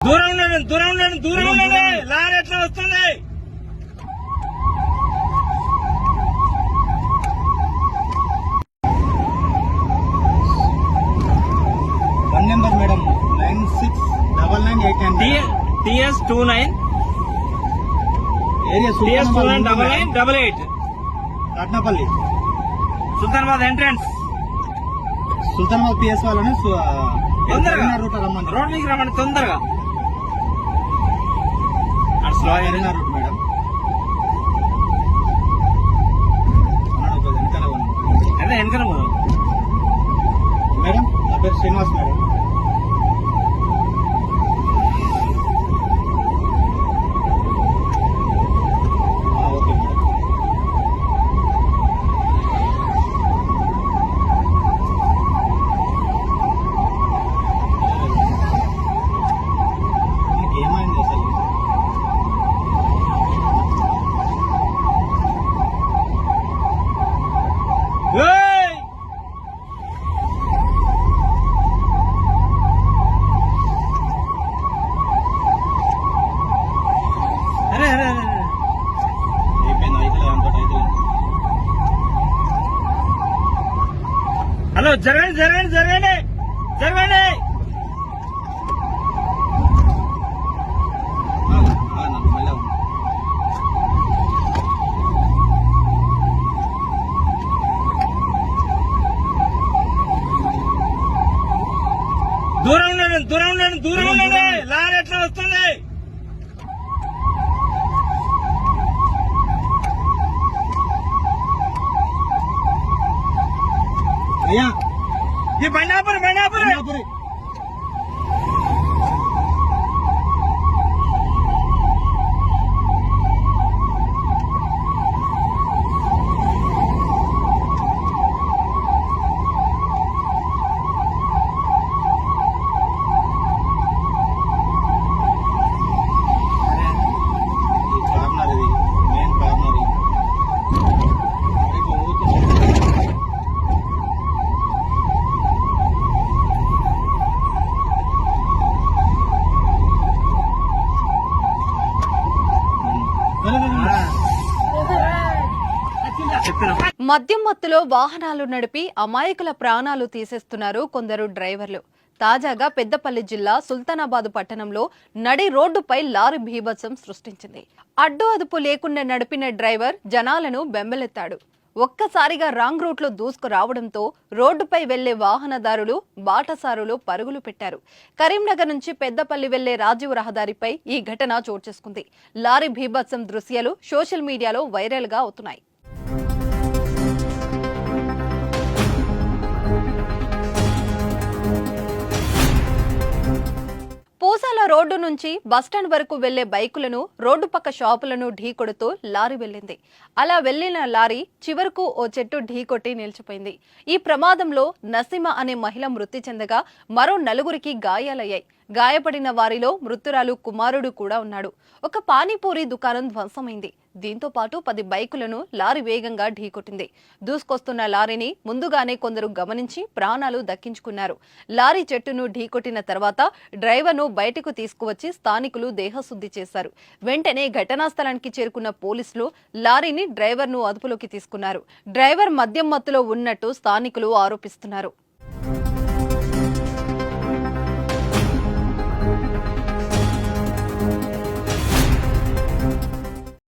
దూరం ఉండండి, దూరం ఉండండి, దూరం ఉండండి. లారీ ఎట్లా వస్తుంది? One number madam 969988 TS29 area TS299988 Ratnapalli Sultanabad entrance. Sultanabad PS వాళ్ళని తొందరగా రూట్ రమ్మంది. రోడ్ మీకు రమ్మండి తొందరగా. రూట్ మేడం వెనకాల అదే వెనకాల మేడం. నా పేరు శ్రీనివాస్ మేడం. Okay madam. ఏమైంది అసలు? ఏయ్! అరే అరే అరే అరే. అయిపోయింది. అయితే అంతటి అయితే హలో, జరగండి జరగండి జరగండి జరగండి. నాకు మళ్ళీ దూరం ఉండండి, దూరం ఉండండి, దూరం ఉండండి. లారీ ఎట్లా వస్తుంది? అయ్యా ఈ బండాపురి బండాపురి. బండాపురి. ఈ కార్నర్ ఇది మెయిన్ కార్నర్ ఇది. చెప్పిన మద్యం మత్తులో వాహనాలు నడిపి అమాయకుల ప్రాణాలు తీసేస్తున్నారు కొందరు డ్రైవర్లు. తాజాగా పెద్దపల్లి జిల్లా సుల్తానాబాద్ పట్టణంలో నడి రోడ్డుపై లారీ బీభత్సం సృష్టించింది. అడ్డు అదుపు లేకుండా నడిపిన డ్రైవర్ జనాలను బెంబెలెత్తాడు. ఒక్కసారిగా రాంగ్ రూట్లో దూసుకురావడంతో రోడ్డుపై వెళ్లే వాహనదారులు, బాటసారులు పరుగులు పెట్టారు. కరీంనగర్ నుంచి పెద్దపల్లి వెళ్లే రాజీవ్ రహదారిపై ఈ ఘటన చోటు చేసుకుంది. లారీ బీభత్సం దృశ్యాలు సోషల్ మీడియాలో వైరల్ గా అవుతున్నాయి. పూసాల రోడ్డు నుంచి బస్టాండ్ వరకు వెళ్లే బైకులను, రోడ్డు పక్క షాపులను ఢీకొడుతూ లారీ వెళ్లింది. అలా వెళ్లిన లారీ చివరకు ఓ చెట్టు ఢీకొట్టి నిలిచిపోయింది. ఈ ప్రమాదంలో నసీమ అనే మహిళ మృతి చెందగా మరో 4గురికి గాయాలయ్యాయి. గాయపడిన వారిలో మృతురాలు కుమారుడు కూడా ఉన్నాడు. ఒక పానీపూరి దుకాణం ధ్వంసమైంది. దీంతో పాటు 10 బైకులను లారీ వేగంగా ఢీకొట్టింది. దూసుకొస్తున్న లారీని ముందుగానే కొందరు గమనించి ప్రాణాలు దక్కించుకున్నారు. లారీ చెట్టును ఢీకొట్టిన తర్వాత డ్రైవర్ను బయటకు తీసుకువచ్చి స్థానికులు దేహశుద్ధి చేశారు. వెంటనే ఘటనా స్థలానికి చేరుకున్న పోలీసులు లారీని, డ్రైవర్ను అదుపులోకి తీసుకున్నారు. డ్రైవర్ మద్యం మత్తులో ఉన్నట్టు స్థానికులు ఆరోపిస్తున్నారు.